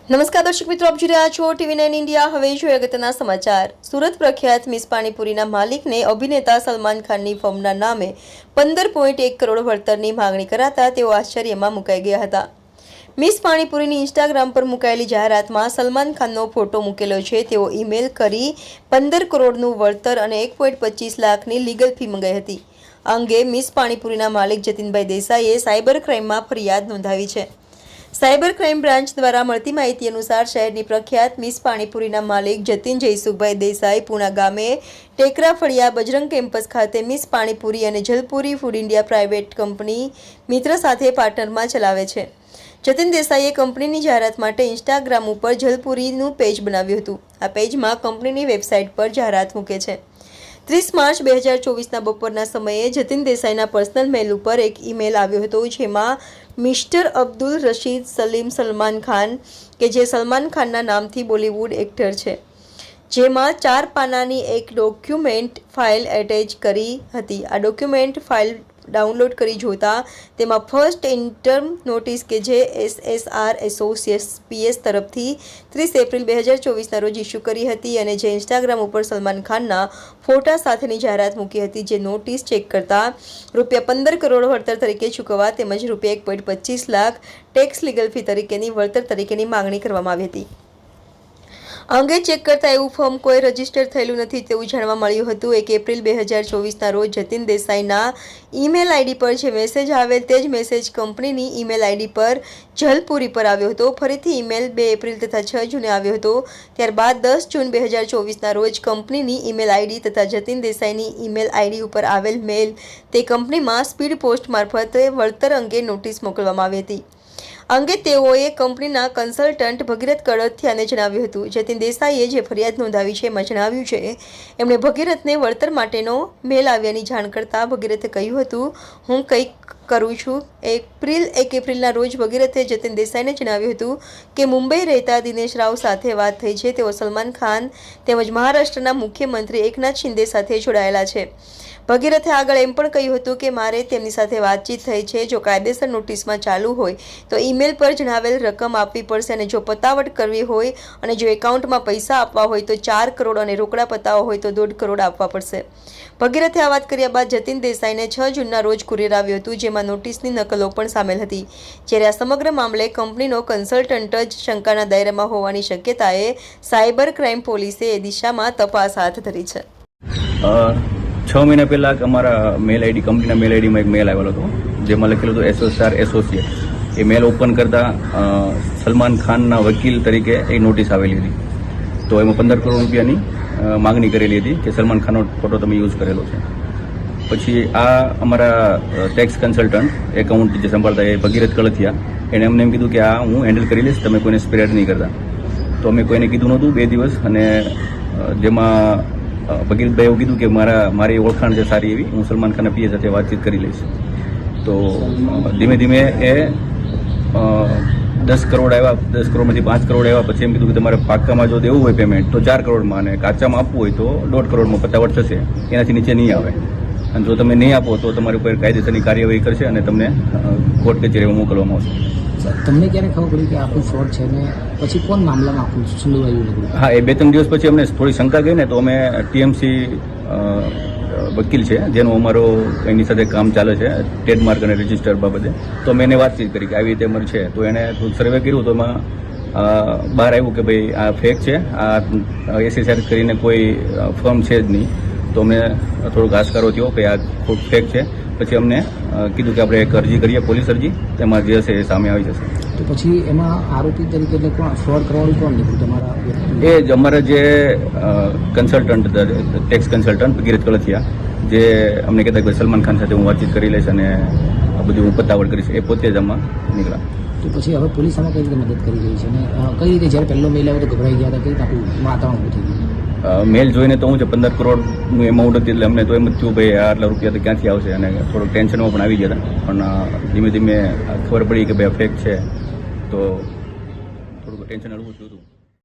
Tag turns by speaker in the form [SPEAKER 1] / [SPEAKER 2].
[SPEAKER 1] નમસ્કાર દર્શક મિત્રો, આપ જોઈ રહ્યા છો TV9 ઇન્ડિયા। હવે જોઈએ અગત્યના સમાચાર। સુરત પ્રખ્યાત મિસ પાણીપુરીના માલિકને અભિનેતા સલમાન ખાનની ફર્મના નામે 15.1 કરોડ વળતરની માંગણી કરાતા તેઓ આશ્ચર્યમાં મુકાઈ ગયા હતા। મિસ પાણીપુરીની ઇન્સ્ટાગ્રામ પર મુકાયેલી જાહેરાતમાં સલમાન ખાનનો ફોટો મૂકેલો છે। તેઓ ઈમેલ કરી 15 કરોડનું વળતર અને 1.25 લાખની લીગલ ફી મંગાઈ હતી। આ અંગે મિસ પાણીપુરીના માલિક જતીનભાઈ દેસાઈએ સાયબર ક્રાઇમમાં ફરિયાદ નોંધાવી છે। સાયબર ક્રાઇમ બ્રાન્ચ દ્વારા મળતી માહિતી અનુસાર શહેરની પ્રખ્યાત મિસ પાણીપુરીના માલિક જતીન જયસુખભાઈ દેસાઈ પૂણા ગામે ટેકરા ફળિયા બજરંગ કેમ્પસ ખાતે મિસ પાણીપુરી અને Jalpuri food India private company મિત્ર સાથે પાર્ટનરમાં ચલાવે છે। જતીન દેસાઈએ કંપનીની જાહેરાત માટે ઇન્સ્ટાગ્રામ ઉપર જલપુરીનું પેજ બનાવ્યું હતું। આ પેજમાં કંપનીની વેબસાઇટ પર જાહેરાત મૂકે છે। 30 માર્ચ 2024ના બપોરના સમયે જતીન દેસાઈના પર્સનલ મેલ ઉપર એક ઈમેલ આવ્યો હતો, જેમાં મિસ્ટર અબ્દુલ રશીદ સલીમ સલમાન ખાન, કે જે સલમાન ખાનના નામથી બોલિવૂડ એક્ટર છે, જેમાં 4 પાનાની એક ડોક્યુમેન્ટ ફાઇલ એટેચ કરી હતી। આ ડોક્યુમેન્ટ ફાઇલ ડાઉનલોડ કરી જોતા તેમાં ફર્સ્ટ ઇન્ટર્મ નોટિસ કે જે SSR એસોસિએટ્સ PS તરફથી 30 એપ્રિલ 2024ના રોજ ઇસ્યુ કરી હતી અને જે ઇન્સ્ટાગ્રામ ઉપર સલમાન ખાનના ફોટા સાથેની જાહેરાત મૂકી હતી। જે નોટિસ ચેક કરતા ₹15 કરોડ વળતર તરીકે ચૂકવવા તેમજ ₹1.25 લાખ ટેક્સ લીગલ ફી તરીકેની વળતર તરીકેની માંગણી કરવામાં આવી હતી। અંગે ચેક કરતા એવું ફોર્મ કોઈ રજીસ્ટર થયેલું નથી તેવું જાણવા મળ્યું હતું। 1 એપ્રિલ 2024ના રોજ જતીન દેસાઈના ઈમેલ આઈડી પર જે મેસેજ આવેલ તે જ મેસેજ કંપનીની ઈમેલ આઈડી પર જલપુરી પર આવ્યો હતો। ફરીથી ઈમેલ 2 એપ્રિલ તથા 6 જૂને આવ્યો હતો। ત્યારબાદ 10 જૂન 2024ના રોજ કંપનીની ઈમેલ આઈડી તથા જતીન દેસાઈની ઈમેલ આઈડી ઉપર આવેલ મેલ તે કંપનીમાં સ્પીડ પોસ્ટ મારફતે વળતર અંગે નોટિસ મોકલવામાં આવી હતી। અંગે તેઓએ કંપનીના કન્સલ્ટન્ટ ભગીરથ કડથિયાને જણાવ્યું હતું। જતીન દેસાઈએ જે ફરિયાદ નોંધાવી છે એમાં જણાવ્યું છે એમણે ભગીરથને વળતર માટેનો મેલ આવ્યાની જાણ કરતાં ભગીરથે કહ્યું હતું, હું કંઈક કરું છું। 1 એપ્રિલના રોજ ભગીરથે જતીન દેસાઈને જણાવ્યું હતું કે મુંબઈ રહેતા દિનેશ રાવ સાથે વાત થઈ છે। તેઓ સલમાન ખાન તેમજ મહારાષ્ટ્રના મુખ્યમંત્રી એકનાથ શિંદે સાથે જોડાયેલા છે। ભગીરથે આગળ એમ પણ કહ્યું હતું કે મારે તેમની સાથે વાતચીત થઈ છે। જો કાયદેસર નોટિસમાં ચાલુ હોય તો ઈમેલ પર જણાવેલ રકમ આપવી પડશે અને જો પતાવટ કરવી હોય અને જો એકાઉન્ટમાં પૈસા આપવા હોય તો 4 કરોડ અને રોકડા પતાવવા હોય તો 1.5 કરોડ આપવા પડશે। ભગીરથે આ વાત કર્યા બાદ જતીન દેસાઈને 6 જૂનના રોજ કુરિયર આવ્યું હતું, જેમાં નોટિસની નકલો પણ સામેલ હતી। જ્યારે આ સમગ્ર મામલે કંપનીનો કન્સલ્ટન્ટ જ શંકાના દાયરામાં હોવાની શક્યતાએ સાયબર ક્રાઇમ પોલીસે એ દિશામાં તપાસ હાથ ધરી છે।
[SPEAKER 2] 6 મહિના પહેલાં અમારા મેલ આઈડી કંપનીના મેલ આઈડીમાં એક મેલ આવેલો હતો, જેમાં લખેલું હતું SSR એસોસિએટ્સ। એ મેલ ઓપન કરતાં સલમાન ખાનના વકીલ તરીકે એક નોટિસ આવેલી હતી। તો એમાં 15 કરોડ રૂપિયાની માગણી કરેલી હતી કે સલમાન ખાનનો ફોટો તમે યુઝ કરેલો છે। પછી આ અમારા ટેક્સ કન્સલ્ટન્ટ એકાઉન્ટ જે સંભાળતા એ ભગીરથ કળથિયા, એણે અમને એમ કીધું કે આ હું હેન્ડલ કરી લઈશ, તમે કોઈને સ્પ્રેડ નહીં કરતા। તો અમે કોઈને કીધું નહોતું 2 દિવસ, અને જેમાં ભગીરથભાઈ એવું કીધું કે મારી ઓળખાણ છે સારી એવી, હું સલમાન ખાનના પીએ સાથે વાતચીત કરી લઈશ। તો ધીમે ધીમે એ 10 કરોડ આવ્યા, 10 કરોડમાંથી 5 કરોડ આવ્યા। પછી એમ કીધું કે તમારે પાક્કામાં જો દેવું હોય પેમેન્ટ તો 4 કરોડમાં અને કાચામાં આપવું હોય તો 1.5 કરોડમાં પતાવટ થશે, એનાથી નીચે નહીં આવે। અને જો તમે નહીં આપો તો તમારી ઉપર કાયદેસરની કાર્યવાહી કરશે અને તમને કોર્ટ કચેરીમાં મોકલવામાં આવશે।
[SPEAKER 3] તમને ક્યારે ખબર પડી કે આખું ફ્રોડ છે ને પછી કોણ મામલામાં આખું સંડોવાયું?
[SPEAKER 2] હા, એ 2-3 દિવસ પછી અમને થોડી શંકા ગઈ ને, તો અમે TMC વકીલ છે જેનું અમારો એની સાથે કામ ચાલે છે ટ્રેડમાર્ક અને રજિસ્ટર બાબતે, તો મેં એને વાતચીત કરી કે આવી રીતે અમારે છે। તો એને થોડુંક સર્વે કર્યું તો એમાં બહાર આવ્યું કે ભાઈ આ ફેક છે, આ SSR કરીને કોઈ ફર્મ છે જ નહીં। તો અમને થોડોક આશકારો થયો કે આ ખૂબ ફેક છે। પછી અમને કીધું કે આપણે એક અરજી કરીએ, પોલીસ અરજી, તેમાં જે હશે એ સામે આવી જશે।
[SPEAKER 3] તો પછી એમાં આરોપી તરીકે એટલે કોણ ફ્રોડ કરવાનું કોણ નીકળ્યું તમારા?
[SPEAKER 2] એ જ અમારા જે કન્સલ્ટન્ટ ટેક્સ કન્સલ્ટન્ટ ભગીરથ કળથિયા, જે અમને કહેતા કે સલમાન ખાન સાથે હું વાતચીત કરી લઈશ અને બધું હું પતાવટ કરીશ, એ પોતે જ આમાં નીકળ્યા।
[SPEAKER 3] તો પછી હવે પોલીસ આમાં કઈ રીતે મદદ કરી રહી છે અને કઈ રીતે જ્યારે પહેલો મેલ આવ્યો તો ગભરાઈ ગયા હતા, કઈ રીતે આખું વાતાવરણ ઊભું થઈ ગયું?
[SPEAKER 2] મેલ જોઈને તો હું છે 15 કરોડનું એમાઉન્ટ હતી, એટલે અમને તો એમ જ થયું ભાઈ આટલા રૂપિયા તો ક્યાંથી આવશે, અને થોડુંક ટેન્શનમાં પણ આવી ગયા હતા। પણ ધીમે ધીમે ખબર પડી કે ભાઈ ફેક છે, તો થોડુંક ટેન્શન હળવું થયું હતું।